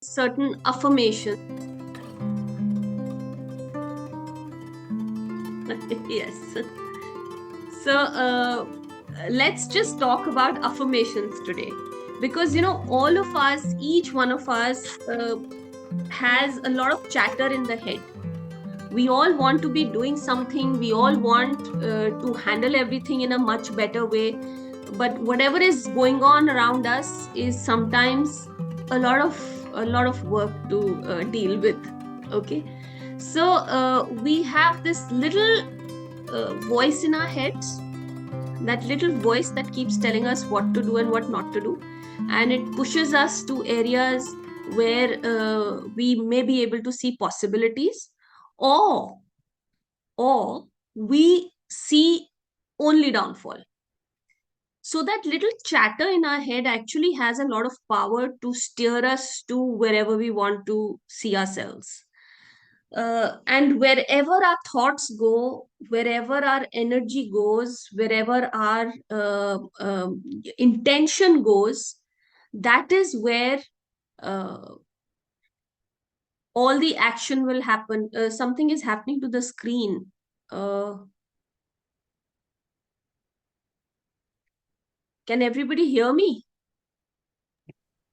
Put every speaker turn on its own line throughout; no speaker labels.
certain affirmations. Yes. So let's just talk about affirmations today, because all of us, each one of us, has a lot of chatter in the head. We all want to be doing something. We all want to handle everything in a much better way, but whatever is going on around us is sometimes a lot of work to deal with. Okay, so we have this little voice in our heads, that little voice that keeps telling us what to do and what not to do, and it pushes us to areas where we may be able to see possibilities, or we see only downfall. So that little chatter in our head actually has a lot of power to steer us to wherever we want to see ourselves. And wherever our thoughts go, wherever our energy goes, wherever our intention goes, that is where uh, all the action will happen. Something is happening to the screen. Uh, can everybody hear me?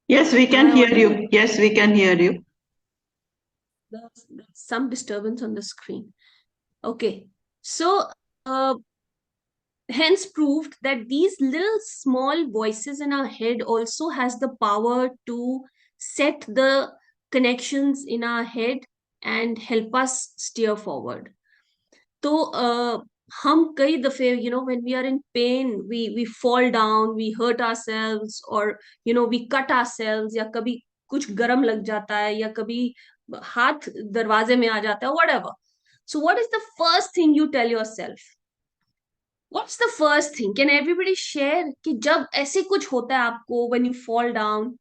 Yes, we
Am
can
I
hear
audible?
you. Yes, we can hear you.
There's some disturbance on the screen. Okay. So, uh, hence proved that these little small voices in our head also has the power to set the connections in our head and help us steer forward. तो हम कई दफे when we are in pain, we fall down, we hurt ourselves, or we cut ourselves, या कभी कुछ गरम लग जाता है, या कभी हाथ दरवाजे में आ जाता है, whatever. So what is the first thing you tell yourself? What's the first thing? Can everybody share कि जब ऐसे कुछ होता है आपको, when you fall down,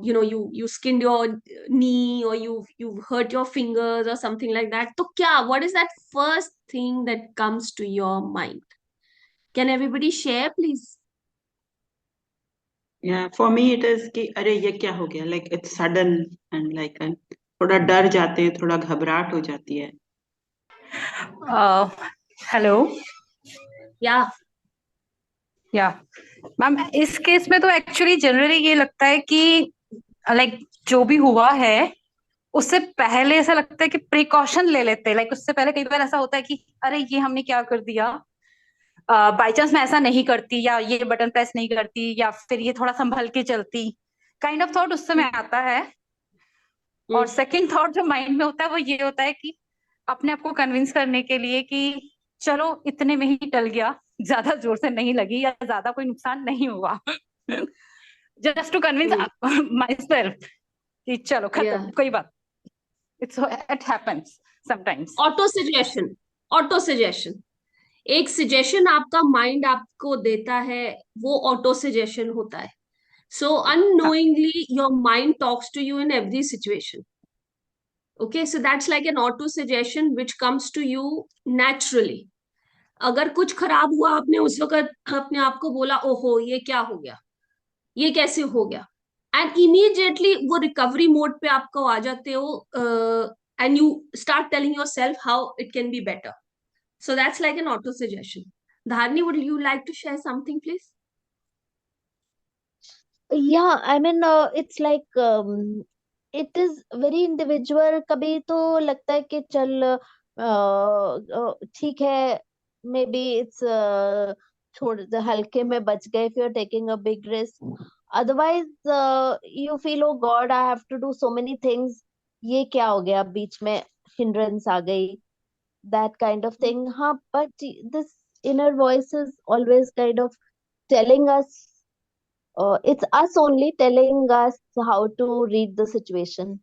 you skinned your knee, or you've hurt your fingers or something like that, तो क्या, what is that first thing that comes to your mind? Can everybody share, please?
Yeah, for me it is कि अरे ये क्या हो गया, like it's sudden and like थोड़ा डर जाते हैं, थोड़ा घबराहट हो जाती है.
हेलो.
या
या मैम, इस केस में तो एक्चुअली जनरली ये लगता है कि लाइक जो भी हुआ है उससे पहले ऐसा लगता है कि प्रिकॉशन ले लेते हैं. लाइक उससे पहले कई बार ऐसा होता है कि अरे ये हमने क्या कर दिया, बाई चांस मैं ऐसा नहीं करती, या ये बटन प्रेस नहीं करती, या फिर ये थोड़ा संभल के चलती, काइंड ऑफ थॉट उस समय आता है. और सेकंड थॉट जो माइंड में होता है वो ये होता है कि अपने आप को कन्विंस करने के लिए कि चलो इतने में ही टल गया, ज्यादा जोर से नहीं लगी या ज्यादा कोई नुकसान नहीं हुआ. Just to convince myself कि चलो खत्म, कोई बात. It happens sometimes.
Auto suggestion एक सजेशन आपका माइंड आपको देता है, वो ऑटो सजेशन होता है. So unknowingly, your mind talks to you in every situation. Okay, so that's like an auto suggestion which comes to you naturally. अगर कुछ खराब हुआ, आपने उस वक्त अपने आप को बोला, ओहो ये क्या हो गया, ये कैसे हो गया, एंड इमीडिएटली वो रिकवरी मोड पे आपको आ जाते हो, and you start telling your self how it can be better. So that's like an auto suggestion. Dharni, would you like to share something, please?
Yeah, I mean, it's like it is very individual. कभी तो लगता है कि चल ठीक है, maybe it's छोड़ हल्के में बच गए if you're taking a big risk. Otherwise, you feel, oh God, I have to do so many things. ये क्या हो गया, बीच में hindrance आ गई, that kind of thing. हाँ, but this inner voice is always kind of telling us, it's us only telling us how to read the situation.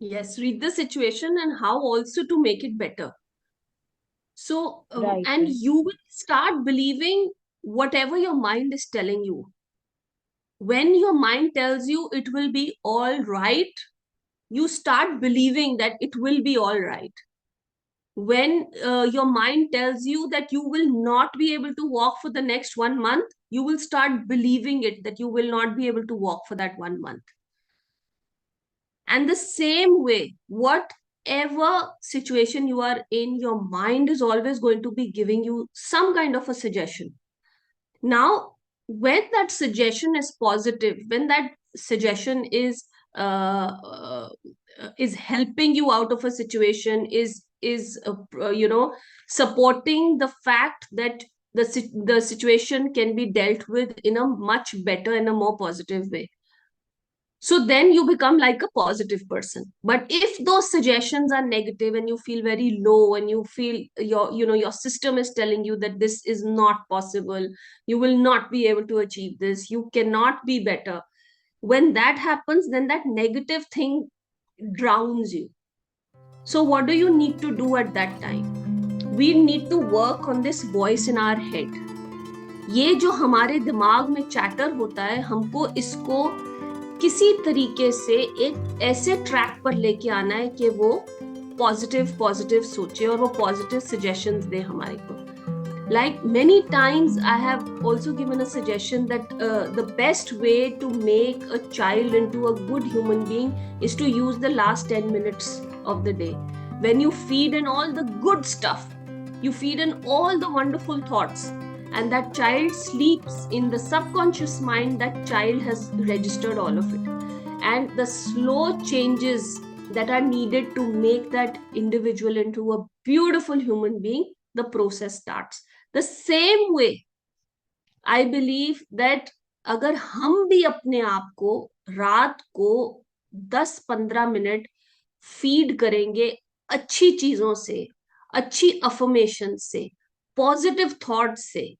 Yes, read the situation and how also to make it better. So,
Right,
and
right.
you will start believing whatever your mind is telling you. When your mind tells you it will be all right, you start believing that it will be all right. when your mind tells you that you will not be able to walk for the next 1 month, you will start believing it that you will not be able to walk for that 1 month. And the same way, whatever situation you are in, your mind is always going to be giving you some kind of a suggestion. Now, when that suggestion is positive, when that suggestion is helping you out of a situation, is supporting the fact that the situation can be dealt with in a much better and a more positive way, so then you become like a positive person. But if those suggestions are negative and you feel very low and you feel your system is telling you that this is not possible, you will not be able to achieve this, you cannot be better, when that happens, then that negative thing drowns you. So what do you need to do at that time? We need to work on this voice in our head. ये जो हमारे दिमाग में chatter होता है, हमको इसको किसी तरीके से एक ऐसे ट्रैक पर लेके आना है कि वो पॉजिटिव पॉजिटिव सोचे और वो पॉजिटिव सजेशंस दे हमारे को. Like many times I have also given a suggestion that the best way to make a child into a good human being is to use the last 10 minutes of the day. When you feed in all the good stuff, you feed in all the wonderful thoughts, and that child sleeps in the subconscious mind, that child has registered all of it. And the slow changes that are needed to make that individual into a beautiful human being, the process starts. The same way, I believe that अगर हम भी अपने आप को रात को 10-15 minute feed करेंगे अच्छी चीजों से, अच्छी अफर्मेशन से, पॉजिटिव थॉट से,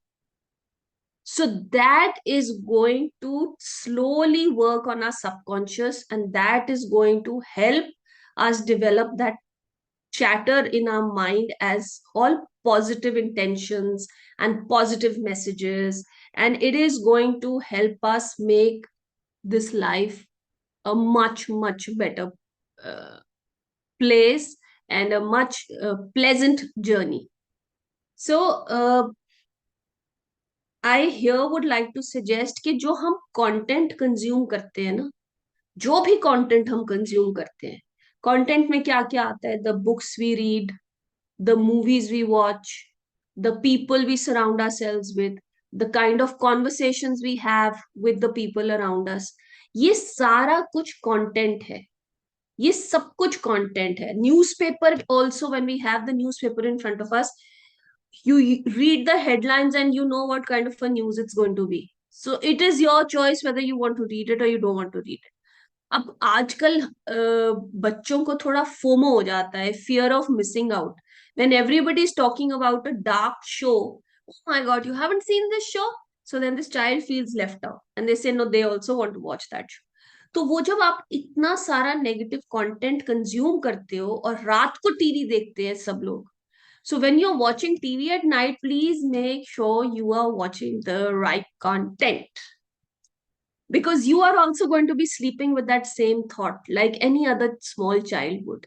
so that is going to slowly work on our subconscious, and that is going to help us develop that chatter in our mind as all positive intentions and positive messages, and it is going to help us make this life a much much better place and a much pleasant journey. So I here would like to suggest कि जो हम content consume करते हैं ना, जो भी content हम consume करते हैं, कंटेंट में क्या क्या आता है? The books we read, the movies we watch, the people we surround ourselves with, the kind of conversations we have with the people around us, ये सारा कुछ कंटेंट है. ये सब कुछ कंटेंट है. Newspaper also, when we have the newspaper in front of us, you read the headlines and you know what kind of a news it's going to be. So it is your choice whether you want to read it or you don't want to read it. अब आजकल बच्चों को थोड़ा FOMO हो जाता है, fear of missing out. When everybody is talking about a dark show, oh my God, you haven't seen this show? So then this child feels left out and they say no, they also want to watch that show. तो वो जब आप इतना सारा negative content consume करते हो और रात को टीवी देखते हैं सब लोग, so when you're watching TV at night, please make sure you are watching the right content, because you are also going to be sleeping with that same thought like any other small child would.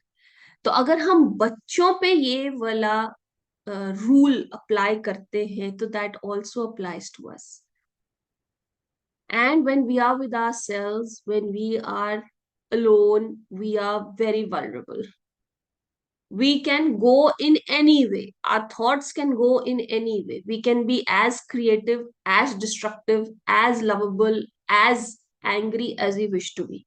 तो अगर हम बच्चों पे ये वाला rule apply करते हैं, तो that also applies to us. And when we are with ourselves, when we are alone, we are very vulnerable. We can go in any way. Our thoughts can go in any way. We can be as creative, as destructive, as lovable, as angry as we wish to be.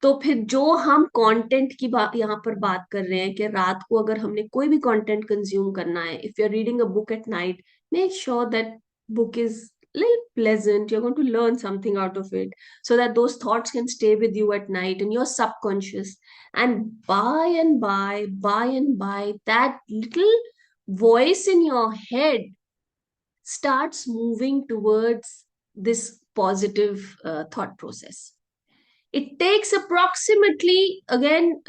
तो फिर जो हम content की बात यहाँ पर बात कर रहे हैं कि रात को अगर हमने कोई भी कंटेंट कंज्यूम करना है, if you are reading a book at night, make sure that book is little pleasant, you're going to learn something out of it, so that those thoughts can stay with you at night in your subconscious. And by and by, that little voice in your head starts moving towards this positive thought process. It takes approximately, again,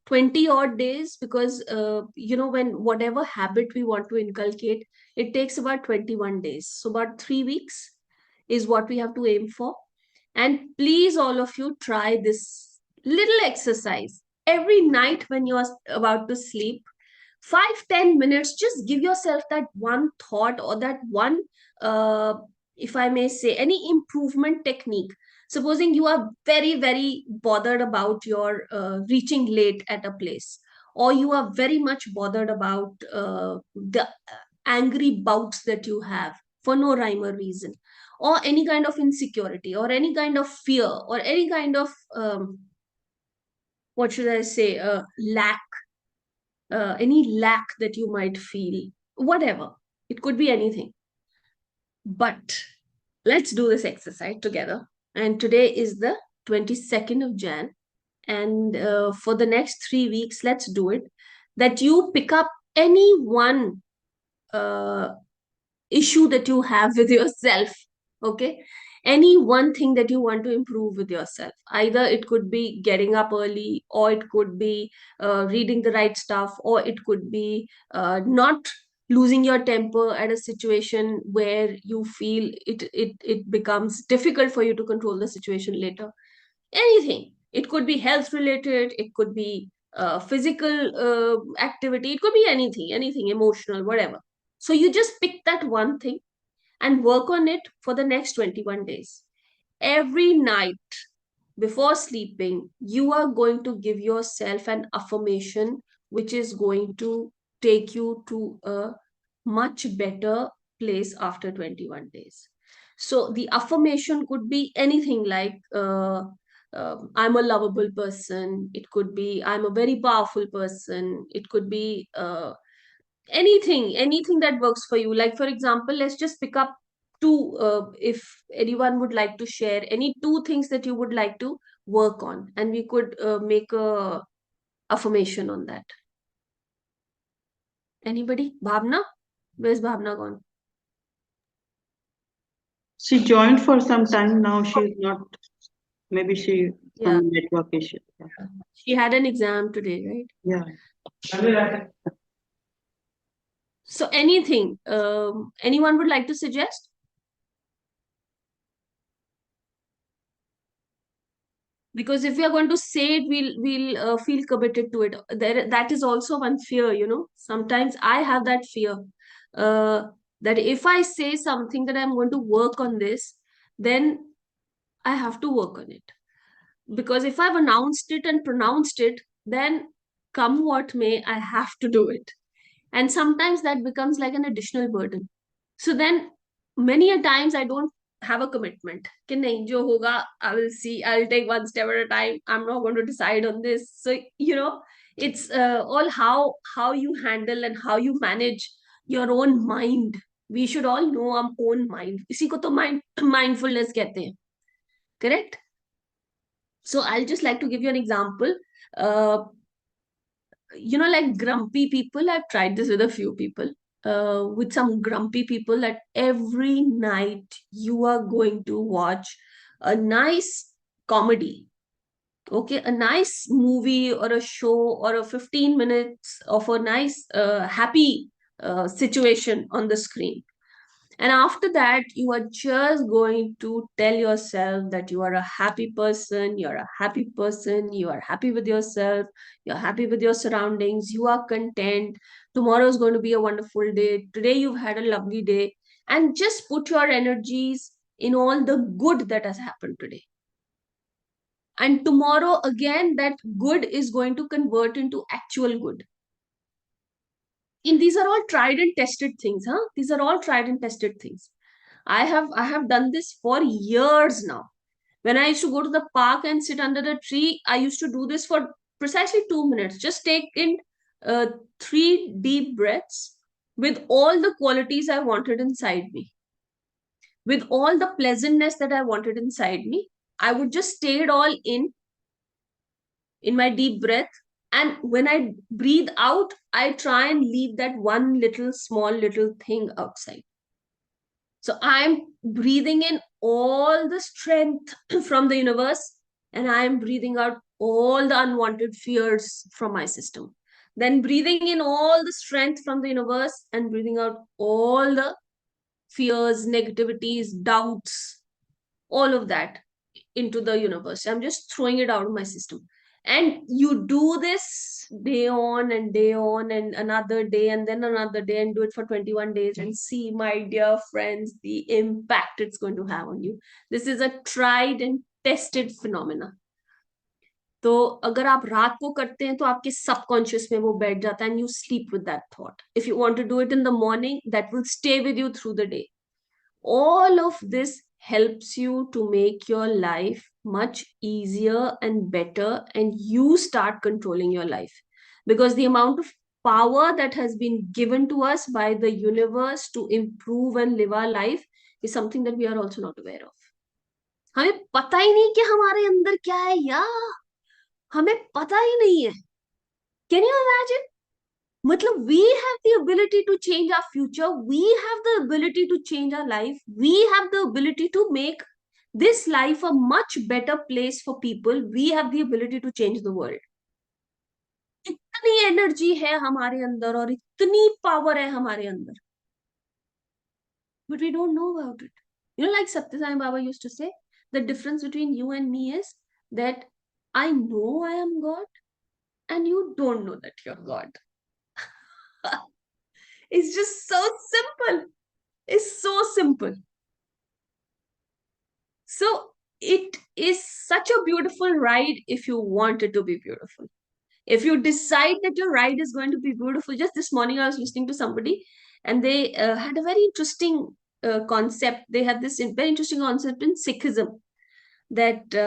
20 odd days, because when whatever habit we want to inculcate, it takes about 21 days, so about 3 weeks is what we have to aim for. And please, all of you, try this little exercise. Every night when you're about to sleep, 5-10 minutes, just give yourself that one thought or that one, uh, if I may say, any improvement technique. Supposing you are very very bothered about your reaching late at a place, or you are very much bothered about the angry bouts that you have for no rhyme or reason, or any kind of insecurity or any kind of fear or any kind of what should I say, lack, any lack that you might feel, whatever. It could be anything. But let's do this exercise together. And today is the 22nd of Jan. And for the next 3 weeks, let's do it. That you pick up any one uh, issue that you have with yourself. Okay, any one thing that you want to improve with yourself. Either it could be getting up early, or it could be reading the right stuff, or it could be not losing your temper at a situation where you feel it becomes difficult for you to control the situation later. Anything. It could be health related, it could be physical activity, it could be anything emotional, whatever. So you just pick that one thing and work on it for the next 21 days. Every night before sleeping, you are going to give yourself an affirmation which is going to take you to a much better place after 21 days. So the affirmation could be anything like, I'm a lovable person. It could be, I'm a very powerful person. It could be anything that works for you. Like, for example, let's just pick up two, if anyone would like to share any two things that you would like to work on, and we could make a affirmation on that. Anybody? Bhavna? Where's Bhavna gone?
She joined for some time now. She's not. Maybe she
Yeah,
some network issue.
she had an exam today, right?
Yeah.
So anything, anyone would like to suggest? Because if we are going to say it, we'll feel committed to it. There, that is also one fear, you know. Sometimes I have that fear, uh, that if I say something that I'm going to work on this, then I have to work on it. Because if I've announced it and pronounced it, then come what may, I have to do it. And sometimes that becomes like an additional burden. So then many a times I don't have a commitment कि नहीं जो होगा, I will see, I'll take one step at a time, I'm not going to decide on this. So you know, it's all how you handle and how you manage your own mind. We should all know our own mind. इसी को तो mindfulness कहते हैं, correct? So I'll just like to give you an example. uh, you know, like grumpy people, I've tried this with a few people. With some grumpy people, that every night you are going to watch a nice comedy, okay, a nice movie or a show, or a 15 minutes of a nice happy situation on the screen. And after that, you are just going to tell yourself that you are a happy person, you're a happy person, you are happy with yourself, you're happy with your surroundings, you are content. Tomorrow is going to be a wonderful day. Today you've had a lovely day. And just put your energies in all the good that has happened today. And tomorrow, again, that good is going to convert into actual good. And these are all tried and tested things, huh? These are all tried and tested things. I have done this for years now. When I used to go to the park and sit under the tree, I used to do this for precisely 2 minutes. Just take in uh, three deep breaths with all the qualities I wanted inside me, with all the pleasantness that I wanted inside me. I would just stay it all in my deep breath. And when I breathe out, I try and leave that one little small little thing outside. So I'm breathing in all the strength from the universe, and I'm breathing out all the unwanted fears from my system. Then breathing in all the strength from the universe and breathing out all the fears, negativities, doubts, all of that into the universe. I'm just throwing it out of my system. And you do this day on and day on and another day and then another day, and do it for 21 days, and see, my dear friends, the impact it's going to have on you. This is a tried and tested phenomena. तो अगर आप रात को करते हैं तो आपके subconscious में वो बैठ जाता है, and you sleep with that thought. If you want to do it in the morning, that will stay with you through the day. All of this helps you to make your life much easier and better, and you start controlling your life, because the amount of power that has been given to us by the universe to improve and live our life is something that we are also not aware of. हमें पता ही नहीं कि हमारे अंदर क्या है, या हमें पता ही नहीं है. Can you imagine? मतलब we have the ability to change our future, we have the ability to change our life, we have the ability to make this life a much better place for people, we have the ability to change the world. इतनी energy है हमारे अंदर और इतनी power है हमारे अंदर, but we don't know about it. You know, like Satya Sai Baba used to say, the difference between you and me is that I know I am God and you don't know that you're God. It's just so simple. It's so simple. So it is such a beautiful ride if you want it to be beautiful. If you decide that your ride is going to be beautiful, just this morning I was listening to somebody, and they had a very interesting concept. They had this very interesting concept in Sikhism, that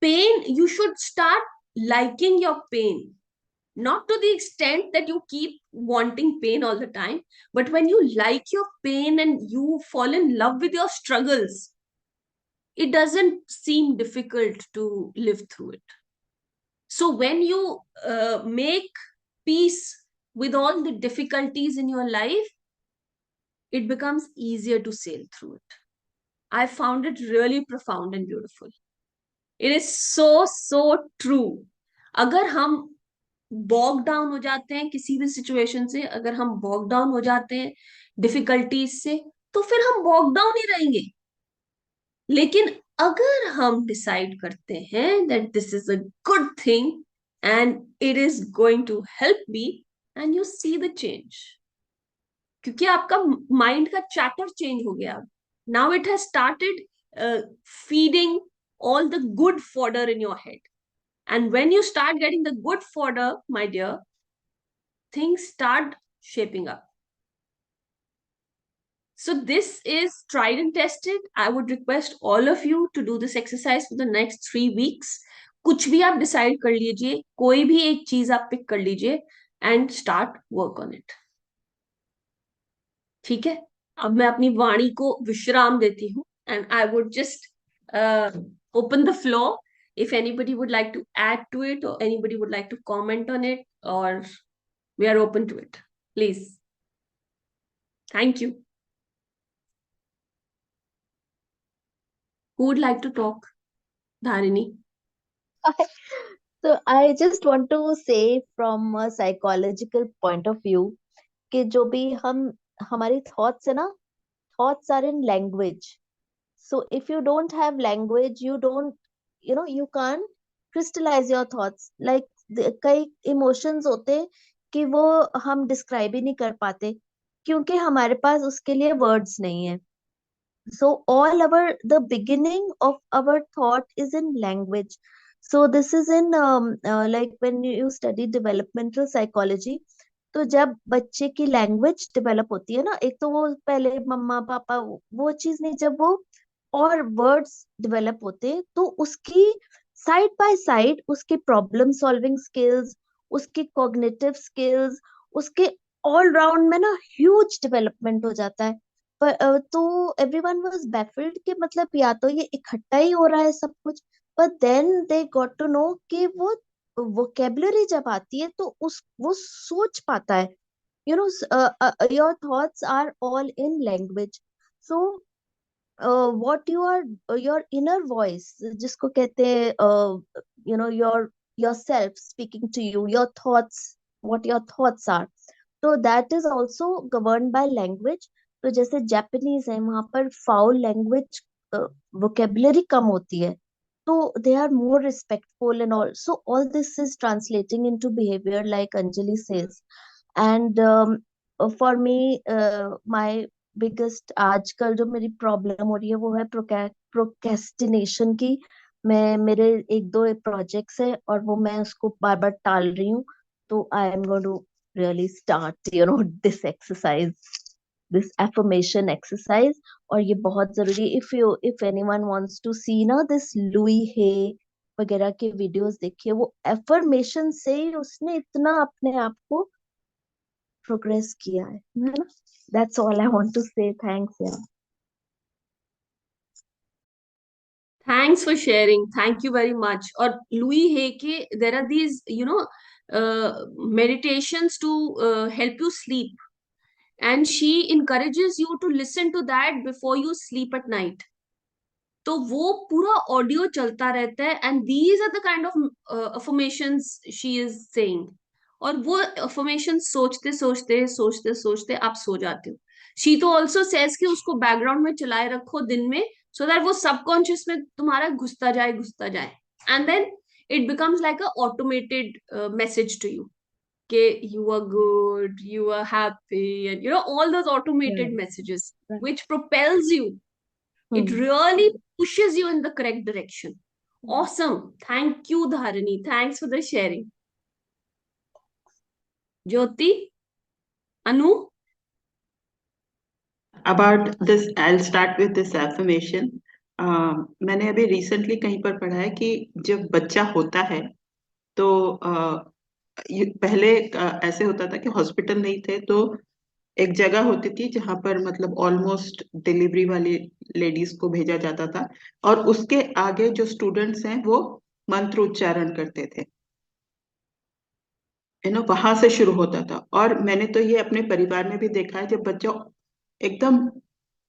pain, you should start liking your pain. Not to the extent that you keep wanting pain all the time, but when you like your pain and you fall in love with your struggles, it doesn't seem difficult to live through it. So when you make peace with all the difficulties in your life, it becomes easier to sail through it. I found it really profound and beautiful. It is so true. अगर हम bog down हो जाते हैं किसी भी situation से, अगर हम बॉग डाउन हो जाते हैं डिफिकल्टीज से, तो फिर हम बॉग डाउन ही रहेंगे. लेकिन अगर हम डिसाइड करते हैं that this is a good thing and it is going to help me, and you see the change, क्योंकि आपका माइंड का चैटर चेंज हो गया. Now it has started feeding all the good fodder in your head. And when you start getting the good fodder, my dear, things start shaping up. So this is tried and tested. I would request all of you to do this exercise for the next 3 weeks. कुछ भी आप decide कर लीजिए, कोई भी एक चीज आप पिक कर लीजिए and start work on it. ठीक है, अब मैं अपनी वाणी को विश्राम देती हूँ, and I would just open the floor if anybody would like to add to it, or anybody would like to comment on it, or we are open to it. Please. Thank you. Who would like to talk? Dharini.
So I just want to say from a psychological point of view कि जो भी हम हमारी thoughts है ना, thoughts are in language. So if you don't have language, you don't, you can't crystallize your thoughts. Like कई emotions होते हैं कि वो हम describe ही नहीं कर पाते क्योंकि हमारे पास उसके लिए words नहीं है. So the beginning of our thought is in language. So this is in like when you study developmental psychology, तो जब बच्चे की लैंग्वेज डेवलप होती है ना, एक तो वो पहले मम्मा पापा वो चीज नहीं, जब वो और वर्ड्स डेवलप होते हैं तो उसकी साइड बाय साइड उसकी प्रॉब्लम सॉल्विंग स्किल्स, उसकी कॉग्निटिव स्किल्स, उसके ऑल राउंड में ना ह्यूज डेवलपमेंट हो जाता है. पर तो एवरीवन वाज बैफल्ड कि मतलब या तो ये इकट्ठा ही हो रहा है सब कुछ. But then they got to know कि वो वोकेबलरी जब आती है तो उस वो सोच पाता है. Your thoughts are all in language. So what you are your inner voice जिसको कहते हैं yourself speaking to you, your thoughts, what your thoughts are, तो that is also governed by language. तो जैसे जापानीज है, वहां पर फाउल लैंग्वेज वोकेबलरी कम होती है, So they are more respectful and all. So all this is translating into behavior, like Anjali says. And for me, my biggest आजकल जो मेरी प्रॉब्लम हो रही है वो है प्रोकेस्टिनेशन की. मैं मेरे एक दो प्रोजेक्ट्स है और वो मैं उसको बार बार टाल रही हूँ. तो I am going to really start this exercise, this affirmation exercise. और ये बहुत जरूरी. if anyone wants to see ना this लुई हे वगैरह के वीडियोस देखिए. वो एफर्मेशन से ही उसने इतना अपने आप को प्रोग्रेस किया है ना. That's all I want to say. Thanks यार.
Thanks for sharing. Thank you very much. Or Louis Hay, there are these, meditations to help you sleep. And she encourages you to listen to that before you sleep at night. तो वो पूरा audio चलता रहता है and these are the kind of affirmations she is saying. और वो affirmation सोचते सोचते सोचते सोचते आप सो जाते हो. शी तो ऑल्सो सेज कि उसको बैकग्राउंड में चलाए रखो दिन में, सो दैट वो सबकॉन्शियस में तुम्हारा घुसता जाए and then it becomes like a automated message to you कि you are good, you are happy, and all those automated
Right.
messages
Right.
which propels you. It really pushes you in the correct direction. Awesome. Thank you, Dharani. Thanks for the sharing. Jyoti, Anu.
About this, I'll start with this affirmation. मैंने अभी recently कहीं पर पढ़ा है कि जब बच्चा होता है तो पहले ऐसे होता था कि हॉस्पिटल नहीं थे, तो एक जगह होती थी जहां पर मतलब ऑलमोस्ट डिलीवरी वाली लेडीज को भेजा जाता था, और उसके आगे जो स्टूडेंट्स हैं वो मंत्र उच्चारण करते थे. वहां से शुरू होता था. और मैंने तो ये अपने परिवार में भी देखा है, जब बच्चा एकदम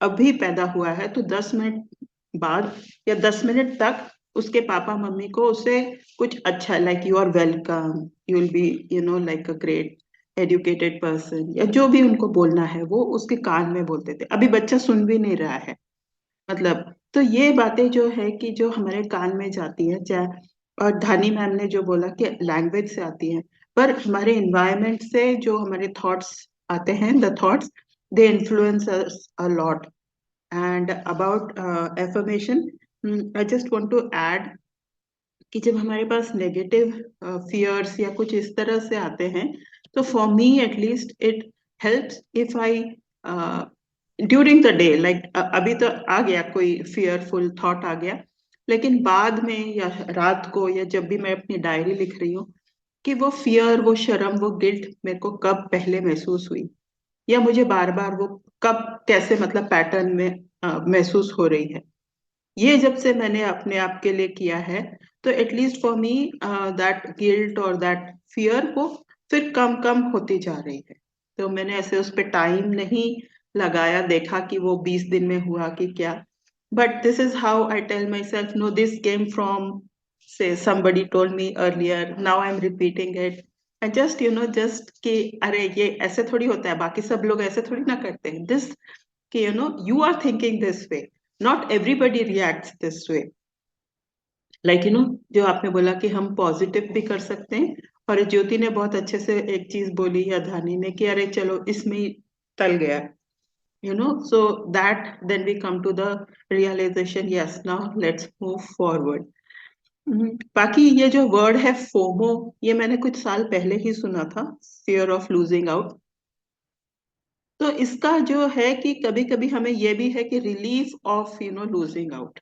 अभी पैदा हुआ है तो 10 मिनट बाद या 10 मिनट तक उसके पापा मम्मी को उसे कुछ अच्छा, like you are welcome, you will be like a great educated person, या जो भी उनको बोलना है वो उसके कान में बोलते थे. अभी बच्चा सुन भी नहीं रहा है मतलब. तो ये बातें जो है कि जो हमारे कान में जाती है, चाहे, और धानी मैम ने जो बोला कि लैंग्वेज से आती है, पर हमारे इन्वायरमेंट से जो हमारे थॉट्स आते हैं, the thoughts, they influence us a lot. And about affirmation, I just want to add कि जब हमारे पास नेगेटिव फियर्स या कुछ इस तरह से आते हैं, तो for me at least it helps if I during the day, like अभी तो आ गया कोई फियरफुल थॉट आ गया, लेकिन बाद में या रात को या जब भी मैं अपनी डायरी लिख रही हूँ कि वो फियर, वो शर्म, वो गिल्ट मेरे को कब पहले महसूस हुई, या मुझे बार बार वो कब कैसे मतलब पैटर्न में महसूस हो रही है. ये जब से मैंने अपने आप के लिए किया है, तो at least for me that guilt और दैट फियर वो फिर कम कम होती जा रही है. तो मैंने ऐसे उस पर टाइम नहीं लगाया, देखा कि वो 20 दिन में हुआ कि क्या. But this is how I tell myself, no this came from say somebody told me earlier, now I'm repeating it. and just कि अरे ये ऐसे थोड़ी होता है, बाकी सब लोग ऐसे थोड़ी ना करते हैं. दिस कि you are thinking this way, not everybody reacts this way. like जो आपने बोला कि हम पॉजिटिव भी कर सकते हैं, और ज्योति ने बहुत अच्छे से एक चीज बोली, या धानी ने, कि अरे चलो इसमें ही टल गया, so that then we come to the realization, yes, now let's move forward. बाकी ये जो वर्ड है फोमो, ये मैंने कुछ साल पहले ही सुना था, फियर ऑफ लूजिंग आउट. तो इसका जो है कि कभी कभी हमें ये भी है कि रिलीफ ऑफ लूजिंग आउट,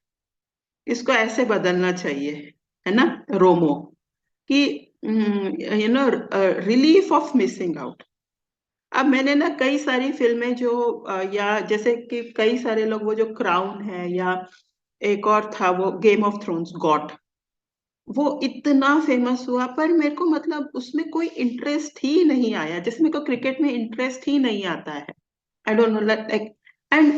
इसको ऐसे बदलना चाहिए, है ना, रोमो, कि रिलीफ ऑफ मिसिंग आउट. अब मैंने ना कई सारी फिल्में जो या जैसे कि कई सारे लोग, वो जो क्राउन है, या एक और था वो गेम ऑफ थ्रोन्स, गॉट, वो इतना फेमस हुआ, पर मेरे को मतलब उसमें कोई इंटरेस्ट ही नहीं आया, जैसे मेरे को क्रिकेट में इंटरेस्ट ही नहीं आता है. I don't know, like, and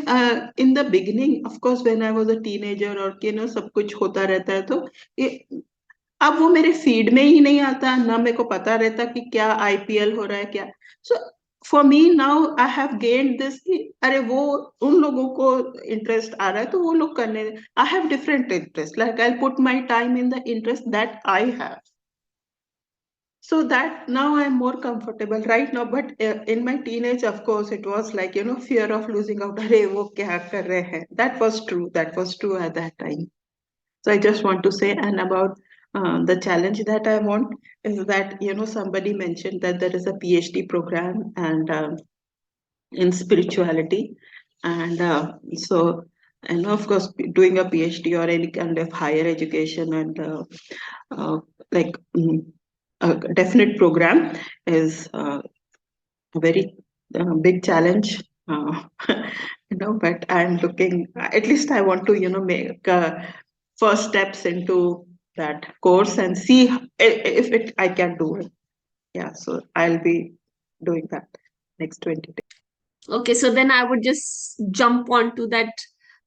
in the beginning of course when I was a teenager, और सब कुछ होता रहता है, तो ये अब वो मेरे फीड में ही नहीं आता, ना मेरे को पता रहता कि क्या आईपीएल हो रहा है क्या. सो for me now I have gained this कि अरे वो उन लोगों को interest आ रहा है तो वो लोग करने, I have different interest, like I'll put my time in the interest that I have, so that now I'm more comfortable right now. But in my teenage, of course, it was like, fear of losing out. अरे वो क्या कर रहे हैं? That was true at that time. So I just want to say, and about the challenge that I want is that, somebody mentioned that there is a PhD program and in spirituality. And so, and of course, doing a PhD or any kind of higher education and uh, like a definite program is a very big challenge. But I'm looking, at least I want to, make first steps into that course and see if I can do it. Yeah, so I'll be doing that next 20 days.
Okay, so then I would just jump onto that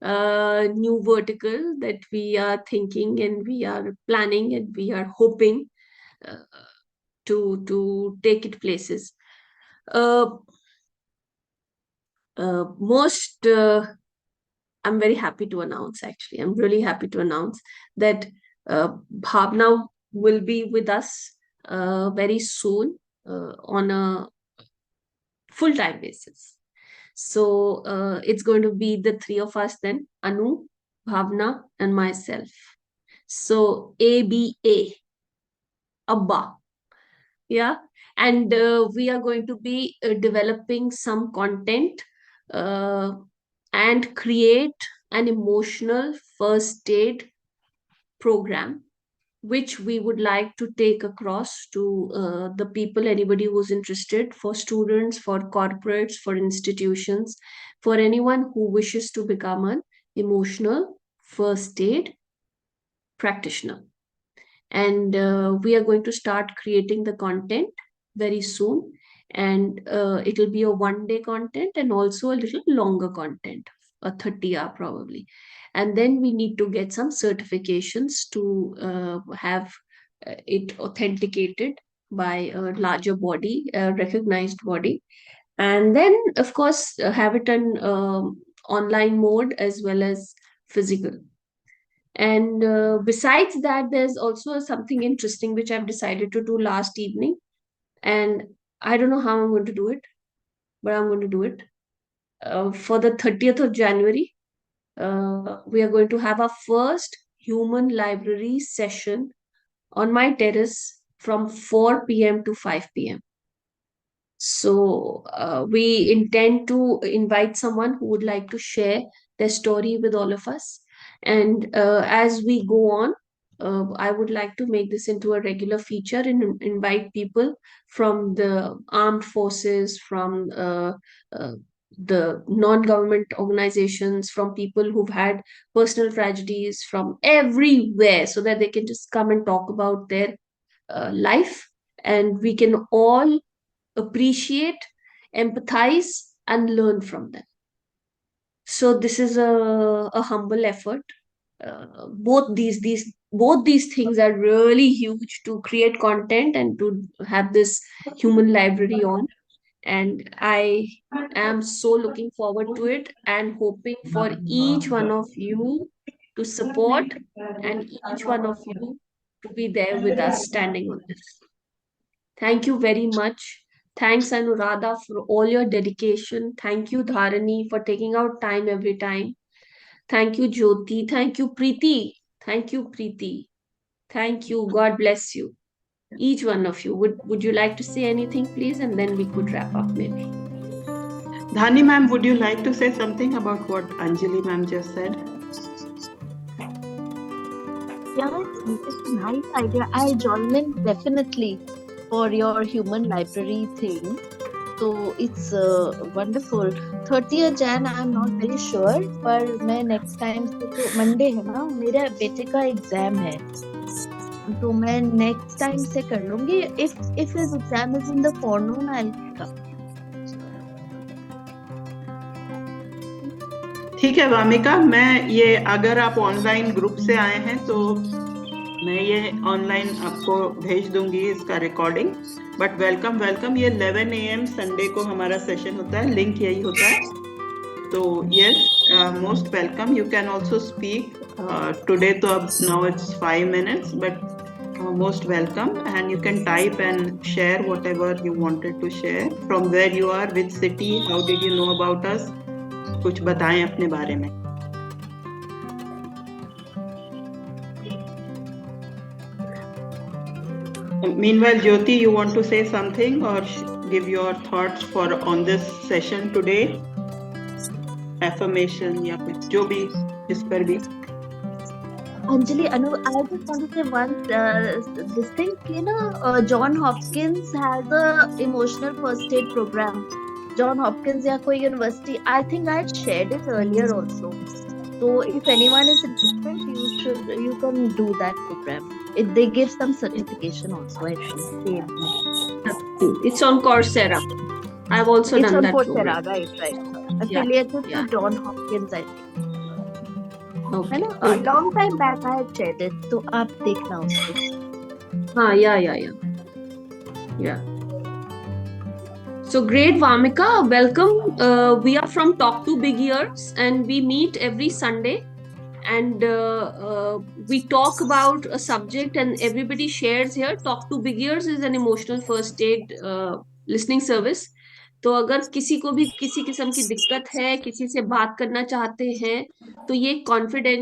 new vertical that we are thinking and we are planning and we are hoping uh, to take it places. Uh, most I'm very happy to announce, actually, I'm really happy to announce that Bhavna will be with us very soon on a full-time basis. So it's going to be the three of us then, Anu, Bhavna, and myself. So ABA, Abba. Yeah. And we are going to be developing some content uh, and create an emotional first aid program which we would like to take across to the people, anybody who's interested, for students, for corporates, for institutions, for anyone who wishes to become an emotional first aid practitioner. And we are going to start creating the content very soon. And it will be a 1 day content and also a little longer content, a 30-hour probably. And then we need to get some certifications to have it authenticated by a larger body, a recognized body. And then, of course, have it in online mode as well as physical. And besides that, there's also something interesting which I've decided to do last evening. And I don't know how I'm going to do it, but I'm going to do it. For the 30th of January, we are going to have our first human library session on my terrace from 4 p.m. to 5 p.m. So we intend to invite someone who would like to share their story with all of us. And as we go on, I would like to make this into a regular feature and invite people from the armed forces, from the non-government organizations, from people who've had personal tragedies from everywhere, so that they can just come and talk about their life, and we can all appreciate, empathize, and learn from them. So this is a humble effort. Both these things are really huge, to create content and to have this human library on. And I am so looking forward to it and hoping for each one of you to support, and each one of you to be there with us standing on this. Thank you very much. Thanks, Anuradha, for all your dedication. Thank you, Dharani, for taking out time every time. Thank you, Jyoti. Thank you, Preeti. Thank you, Preeti. Thank you. God bless you. Each one of you. Would you like to say anything, please? And then we could wrap up, maybe.
Dhani ma'am, would you like to say something about what Anjali ma'am just said?
Yeah, it's a nice idea. I'll join in definitely for your human library thing. So it's wonderful. 30th Jan, I'm not very sure, पर मैं next time से तो Monday है ना, मेरे बेटे का exam है, तो मैं next time से कर लूंगी. If his exam is in the forenoon, I'll come.
ठीक है वामिका, मैं ये अगर आप ऑनलाइन ग्रुप से आए हैं तो मैं ये ऑनलाइन आपको भेज दूंगी इसका रिकॉर्डिंग। बट वेलकम, ये 11 AM संडे को हमारा सेशन होता है, लिंक यही होता है। तो yes, most welcome, you can also speak today. तो अब now it's 5 minutes, but most welcome, and you can type and share whatever you wanted to share, from where you are, which city, how did you know about us, कुछ बताएं अपने बारे में। Meanwhile, Jyoti, you want to say something or give your thoughts for on this session today? Affirmation या कुछ जो भी, जिस पर भी।
Anjali, Anu, I just want to say one this thing, you know, John Hopkins has a emotional first aid program. John Hopkins या कोई university, I think I had shared it earlier also. So if anyone is interested, you can do that program. They give some certification also, I think.
It's on Coursera. I've also
It's
done
on
that
Coursera,
program.
right. Affiliated
yeah.
to John Hopkins, I think.
Okay.
है ना, a long time back I had shared it, तो आप देखना उसको।
हाँ, yeah. So great, Vamika. Welcome. We are from Talk to Big Ears, and we meet every Sunday, and we talk about a subject, and everybody shares here. Talk to Big Ears is an emotional first aid listening service. तो अगर किसी को भी किसी किस्म की दिक्कत है, किसी से बात करना चाहते हैं, तो ये कॉन्फिडेंट